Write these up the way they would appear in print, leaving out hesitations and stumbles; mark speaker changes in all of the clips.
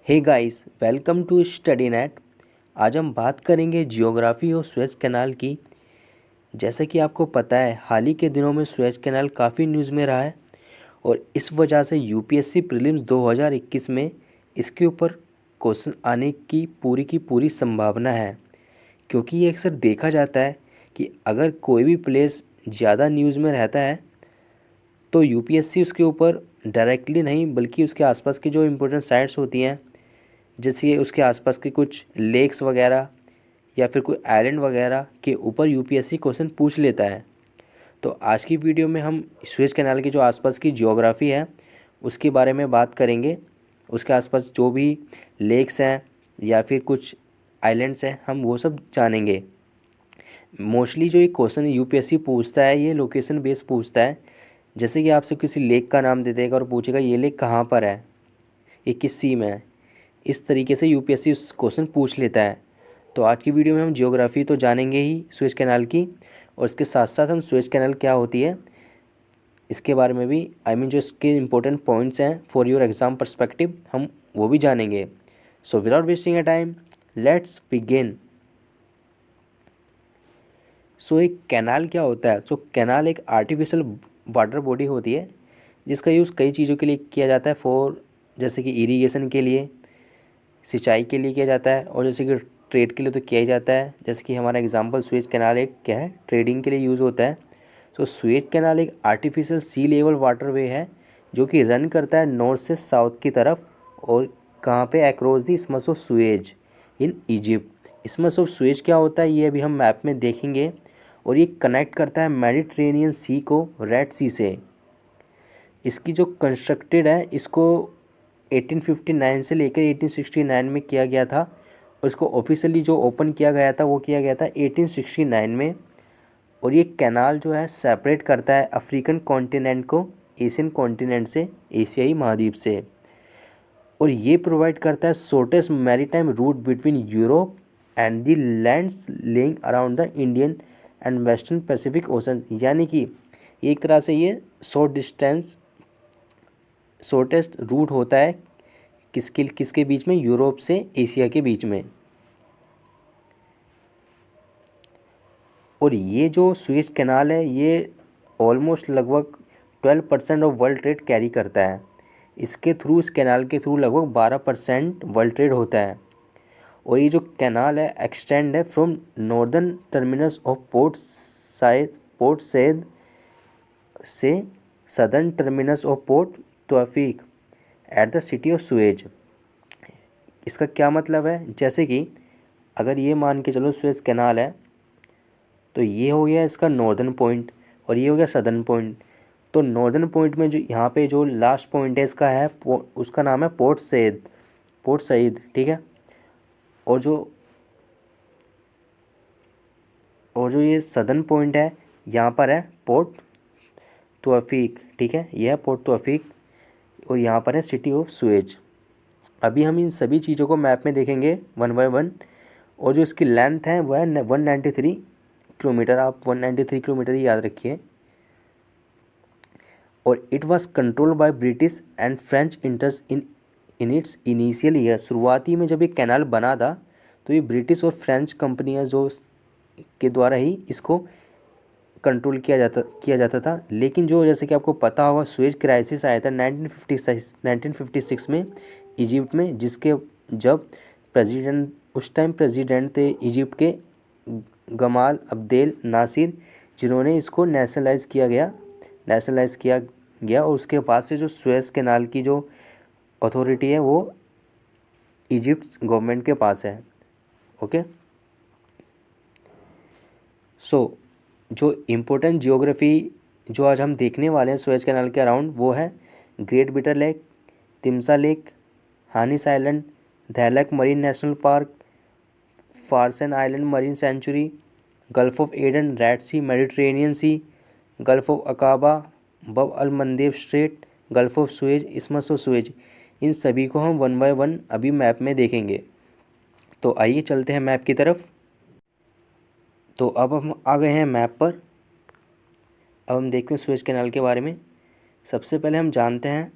Speaker 1: Hey guys, welcome to study net. आज हम बात करेंगे जियोग्राफी और सुएज़ कैनाल की। जैसा कि आपको पता है, हाल ही के दिनों में सुएज़ कैनाल काफ़ी न्यूज़ में रहा है और इस वजह से यूपीएससी प्रीलिम्स 2021 में इसके ऊपर क्वेश्चन आने की पूरी संभावना है। क्योंकि ये अक्सर देखा जाता है कि अगर कोई भी प्लेस ज़्यादा न्यूज़ में रहता है तो यूपीएससी उसके ऊपर डायरेक्टली नहीं बल्कि उसके आसपास की जो इम्पोर्टेंट साइट्स होती हैं, जैसे उसके आसपास के कुछ लेक्स वगैरह या फिर कोई आइलैंड वगैरह के ऊपर यूपीएससी क्वेश्चन पूछ लेता है। तो आज की वीडियो में हम सुएज कैनाल की जो आसपास की जियोग्राफी है उसके बारे में बात करेंगे। उसके आसपास जो भी लेक्स हैं या फिर कुछ आइलैंड्स हैं, हम वो सब जानेंगे। मोस्टली जो ये क्वेश्चन यूपीएससी पूछता है ये लोकेशन बेस पूछता है। जैसे कि आपसे किसी लेक का नाम दे देगा और पूछेगा ये लेक कहाँ पर है, ये किस सी में है। इस तरीके से यूपीएससी उस क्वेश्चन पूछ लेता है। तो आज की वीडियो में हम जियोग्राफी तो जानेंगे ही सुएज कैनाल की, और इसके साथ साथ हम सुएज कैनाल क्या होती है इसके बारे में भी जो इसके इम्पोर्टेंट पॉइंट्स हैं फॉर योर एग्ज़ाम पर्सपेक्टिव, हम वो भी जानेंगे। So without wasting a time, let's begin. So एक कैनाल क्या होता है? सो कैनाल एक आर्टिफिशियल वाटर बॉडी होती है जिसका यूज़ कई चीज़ों के लिए किया जाता है। जैसे कि इरिगेशन के लिए, सिंचाई के लिए किया जाता है, और जैसे कि ट्रेड के लिए तो किया ही जाता है। जैसे कि हमारा एग्जांपल सुएज कैनाल एक क्या है, ट्रेडिंग के लिए यूज़ होता है। तो सुएज कैनाल एक आर्टिफिशियल सी लेवल वाटरवे है जो कि रन करता है नॉर्थ से साउथ की तरफ। और कहाँ पे? Across the isthmus of Suez in Egypt. Isthmus of Suez क्या होता है ये अभी हम मैप में देखेंगे। और ये कनेक्ट करता है मेडिटेरेनियन सी को रेड सी से। इसकी जो कंस्ट्रक्टेड है इसको 1859 से लेकर 1869 में किया गया था, और इसको ऑफिशियली जो ओपन किया गया था वो किया गया था 1869 में। और ये कैनाल जो है सेपरेट करता है अफ्रीकन कॉन्टिनेंट को एशियन कॉन्टिनेंट से, एशियाई महाद्वीप से। और ये प्रोवाइड करता है shortest maritime route between Europe and the lands lying around the Indian and western Pacific ocean. यानी कि एक तरह से ये शॉर्टेस्ट रूट होता है किसके किसके बीच में? यूरोप से एशिया के बीच में। और ये जो सुएज कैनाल है ये ऑलमोस्ट लगभग 12% ऑफ वर्ल्ड ट्रेड कैरी करता है। इस कैनाल के थ्रू लगभग 12% वर्ल्ड ट्रेड होता है। और ये जो कैनाल है एक्सटेंड है from northern terminus of Port Said से southern terminus of Port Tewfik at the city of Suez. इसका क्या मतलब है? जैसे कि अगर ये मान के चलो सुएज कैनाल है तो ये हो गया इसका नॉर्दर्न पॉइंट और ये हो गया सदर्न पॉइंट। तो नॉर्दर्न पॉइंट में जो यहाँ पे जो लास्ट पॉइंट है इसका है उसका नाम है पोर्ट सईद, ठीक है। और जो ये सदर्न पॉइंट है यहाँ पर है पोर्ट तौफीक, ठीक है। यह है पोर्ट तौफीक और यहाँ पर है सिटी ऑफ सुएज। अभी हम इन सभी चीज़ों को मैप में देखेंगे वन बाय वन। और जो इसकी लेंथ है वह है 193 किलोमीटर। आप 193 किलोमीटर ही याद रखिए। और it was control by British and French interest in its initial year. शुरुआती में जब ये कैनाल बना था तो ये ब्रिटिश और फ्रेंच कंपनियां जो के द्वारा ही इसको कंट्रोल किया जाता था। लेकिन जो जैसे कि आपको पता होगा सुएज क्राइसिस आया था 1956 में इजिप्ट में, जिसके जब उस टाइम प्रेसिडेंट थे इजिप्ट के गमाल अब्देल नासिर, जिन्होंने इसको नेशनलाइज किया गया। और उसके बाद से जो सुएज कैनाल की जो अथॉरिटी है वो इजिप्ट गवर्नमेंट के पास है। ओके, सो जो इम्पोर्टेंट जियोग्राफी जो आज हम देखने वाले हैं सुएज कैनाल के अराउंड वो है Great Bitter Lake, Timsah Lake, Hanish Island, Dahlak Marine National Park, Farasan Island Marine Sanctuary, Gulf of Aden, Red Sea, Mediterranean Sea, Gulf of Aqaba, Bab al Mandeb Strait, Gulf of Suez, Isthmus of Suez. इन सभी को हम one by one अभी map में देखेंगे। तो आइए चलते हैं मैप की तरफ। तो अब हम आ गए हैं मैप पर। अब हम देखते हैं सुएज कैनाल के बारे में। सबसे पहले हम जानते हैं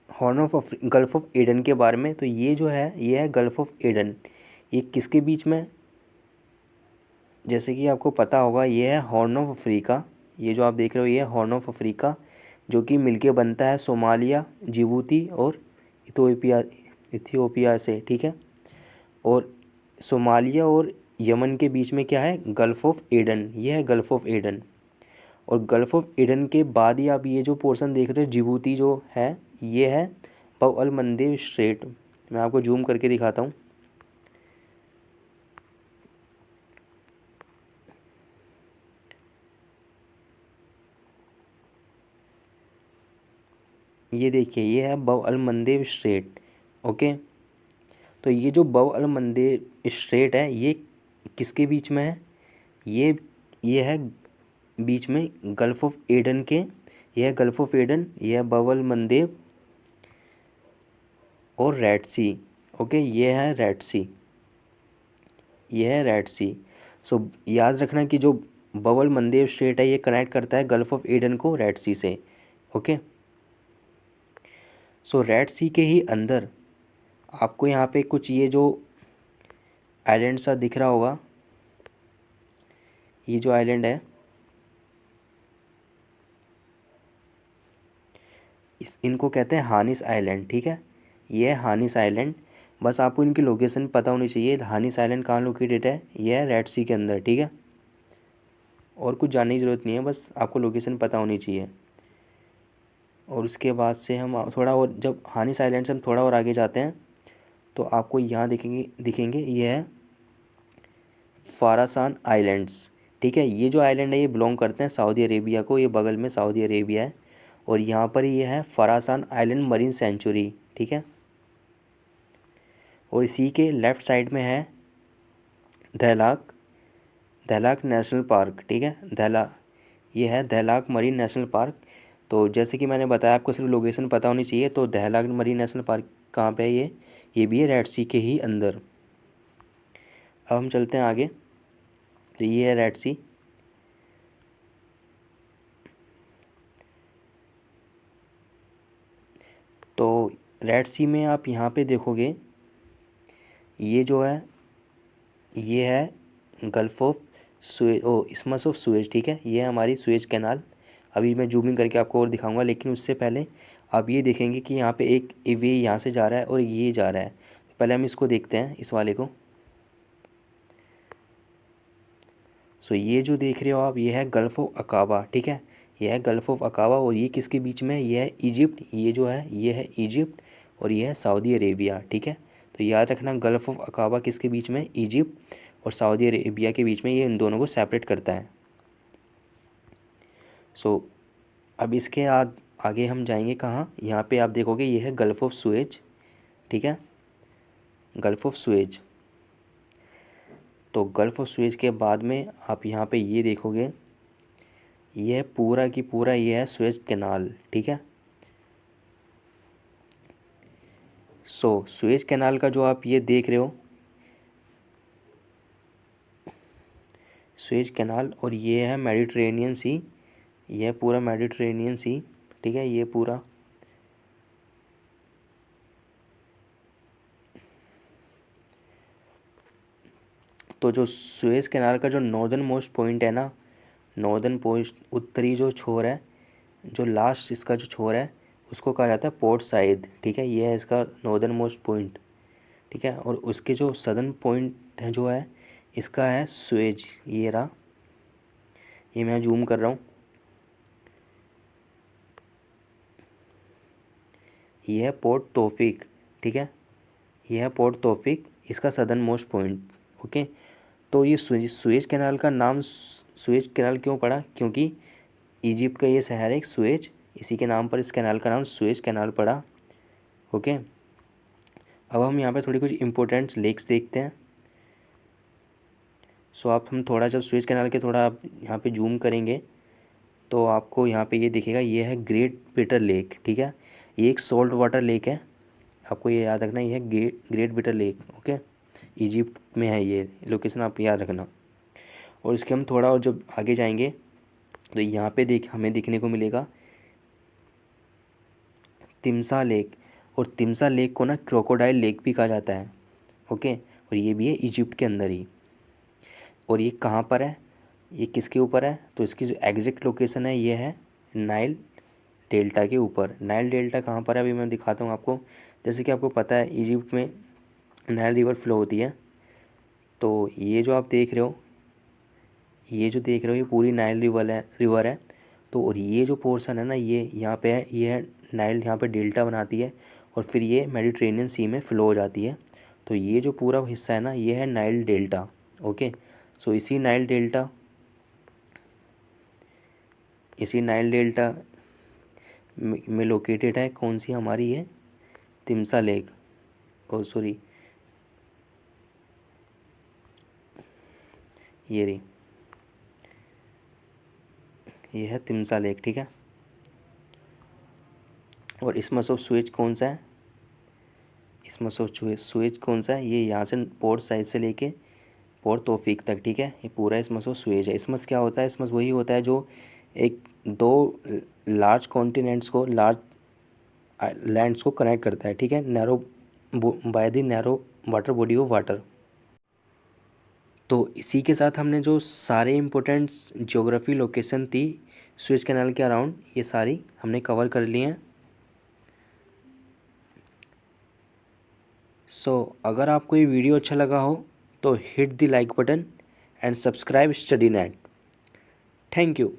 Speaker 1: गल्फ़ ऑफ एडन के बारे में। तो ये जो है ये है गल्फ़ ऑफ एडन। ये किसके बीच में, जैसे कि आपको पता होगा ये है हॉर्न ऑफ अफ्रीका। ये जो आप देख रहे हो ये है हॉर्न ऑफ अफ्रीका, जो कि मिलके बनता है सोमालिया, जिबूती और इथियोपिया से, ठीक है। और सोमालिया और यमन के बीच में क्या है, गल्फ़ ऑफ एडन। ये है गल्फ़ ऑफ एडन। और गल्फ़ ऑफ एडन के बाद ही आप ये जो पोर्शन देख रहे हो जिबूती जो है, ये है बब अल मंदेब स्ट्रेट। मैं आपको जूम करके दिखाता हूँ। ये देखिए ये है बब अल मंदेब स्ट्रेट। ओके, तो ये जो बब अल मंदेब स्ट्रेट है ये किसके बीच में है, ये है बीच में गल्फ़ ऑफ एडन के। ये है गल्फ़ ऑफ एडन, ये है बब अल मंदेब और रेड सी। ओके, ये है रेड सी, ये है रेड सी। सो याद रखना कि जो बब अल मंदेब स्ट्रेट है ये कनेक्ट करता है गल्फ़ ऑफ एडन को रेड सी से। ओके, सो रेड सी के ही अंदर आपको यहाँ पे कुछ ये जो आइलैंड सा दिख रहा होगा, ये जो आइलैंड है इनको कहते हैं हानिस आइलैंड, ठीक है। ये है हानिस आइलैंड। बस आपको इनकी लोकेशन पता होनी चाहिए। हानिस आइलैंड कहाँ लोकेटेड है, ये है रेड सी के अंदर, ठीक है। और कुछ जानने की ज़रूरत नहीं है, बस आपको लोकेशन पता होनी चाहिए। और उसके बाद से हम थोड़ा और, जब हानिस आइलैंड से हम थोड़ा और आगे जाते हैं तो आपको यहाँ दिखेंगे ये है फारासान आइलैंड्स, ठीक है। ये जो आइलैंड है ये बिलोंग करते हैं सऊदी अरेबिया को, ये बगल में सऊदी अरेबिया है। और यहाँ पर ये है फारासान आइलैंड मरीन सेंचुरी, ठीक है। और इसी के लेफ़्ट साइड में है दहलाक, दहलाक नेशनल पार्क, ठीक है। ये है दहलाक मरीन नेशनल पार्क। तो जैसे कि मैंने बताया आपको सिर्फ लोकेशन पता होनी चाहिए। तो दहलाक मरीन नेशनल पार्क कहाँ पे है, ये भी है रेड सी के ही अंदर। अब हम चलते हैं आगे। तो ये है रेड सी। तो रेड सी में आप यहाँ पे देखोगे ये जो है ये है गल्फ़ ऑफ इस्मस ऑफ सुएज, ठीक है। ये है हमारी सुएज कैनाल। अभी मैं जूमिंग करके आपको और दिखाऊंगा, लेकिन उससे पहले आप ये देखेंगे कि यहाँ पे एक वे यहाँ से जा रहा है और ये जा रहा है। पहले हम इसको देखते हैं, इस वाले को। सो ये जो देख रहे हो आप ये है गल्फ़ ऑफ अकाबा, ठीक है। ये है गल्फ़ ऑफ अकाबा। और ये किसके बीच में है, ये है इजिप्ट। ये जो है ये है इजिप्ट और ये है सऊदी अरेबिया, ठीक है। तो याद रखना गल्फ़ ऑफ अकाबा किसके बीच में, इजिप्ट और सऊदी अरेबिया के बीच में, ये इन दोनों को सेपरेट करता है। सो अब इसके आगे हम जाएंगे कहाँ, यहाँ पे आप देखोगे ये है गल्फ़ ऑफ सुएज, ठीक है। Gulf of Suez. तो गल्फ़ ऑफ सुएज के बाद में आप यहाँ पे ये देखोगे ये है पूरा की पूरा ये है सुएज कैनाल, ठीक है। सो सुएज कैनाल का जो आप ये देख रहे हो सुएज कैनाल, और ये है मेडिटरेनियन सी। ये है पूरा मेडिटरेनियन सी, ठीक है। ये पूरा तो जो सुएज कैनाल का जो नॉर्दर्न मोस्ट पॉइंट है ना, नॉर्दर्न पॉइंट उत्तरी जो छोर है, जो लास्ट इसका जो छोर है उसको कहा जाता है पोर्ट साइद, ठीक है। ये है इसका नॉर्दर्न मोस्ट पॉइंट, ठीक है। और उसके जो सदर्न पॉइंट है जो है इसका है सुएज। ये रहा, ये मैं जूम कर रहा हूँ। ये है पोर्ट तौफीक, ठीक है। ये है पोर्ट तौफीक, इसका सदर्न मोस्ट पॉइंट। ओके, तो ये सुएज कैनाल का नाम सुएज कैनाल क्यों पड़ा, क्योंकि इजिप्ट का ये शहर है सुएज, इसी के नाम पर इस कैनाल का नाम सुएज कैनाल पड़ा। ओके, अब हम यहाँ पे थोड़ी कुछ इंपॉर्टेंट लेक्स देखते हैं। सो हम थोड़ा जब सुएज कैनाल के थोड़ा आप यहाँ पे जूम करेंगे तो आपको यहाँ पे ये दिखेगा, ये है ग्रेट बिटर लेक, ठीक है। ये एक सॉल्ट वाटर लेक है, आपको ये याद रखना, ये है Great Bitter lake. Okay, Egypt में है ये लोकेशन, आप याद रखना। और इसके हम थोड़ा और जब आगे जाएंगे तो यहाँ पे हमें देखने को मिलेगा तिम्सा लेक, और तिम्सा लेक को ना क्रोकोडाइल लेक भी कहा जाता है। ओके, और ये भी है इजिप्ट के अंदर ही। और ये कहाँ पर है, ये किसके ऊपर है, तो इसकी जो एग्जैक्ट लोकेशन है ये है नाइल डेल्टा के ऊपर। नाइल डेल्टा कहाँ पर है अभी मैं दिखाता हूँ आपको। जैसे कि आपको पता है इजिप्ट में नाइल रिवर फ्लो होती है, तो ये जो आप देख रहे हो, ये जो देख रहे हो ये पूरी नाइल रिवर है। तो और ये जो पोर्शन है ना ये यहाँ पे है, ये है नाइल, यहाँ पे डेल्टा बनाती है और फिर ये मेडिटेरेनियन सी में फ़्लो हो जाती है। तो ये जो पूरा हिस्सा है ना ये है नाइल डेल्टा। ओके, सो इसी नाइल डेल्टा में लोकेटेड है कौन सी हमारी है, तिम्सा लेक, ओ सॉरी ये रही, ये है तिम्सा लेक, ठीक है। और इसमस ऑफ सुएज कौन सा है, इसमस ऑफ सुएज कौन सा है, ये यहाँ से पोर्ट साइड से लेके पोर्ट तौफीक तक, ठीक है, ये पूरा इसमस ऑफ सुएज है। इसमस क्या होता है, इसमस वही होता है जो एक दो लार्ज कॉन्टिनेंट्स को, लार्ज लैंड्स को कनेक्ट करता है, ठीक है, narrow by the narrow water body of water. तो इसी के साथ हमने जो सारे इम्पोर्टेंट ज्योग्राफी लोकेशन थी सुएज कैनाल के अराउंड, ये सारी हमने कवर कर ली हैं। अगर आपको ये वीडियो अच्छा लगा हो तो hit the like button and subscribe study net. Thank you.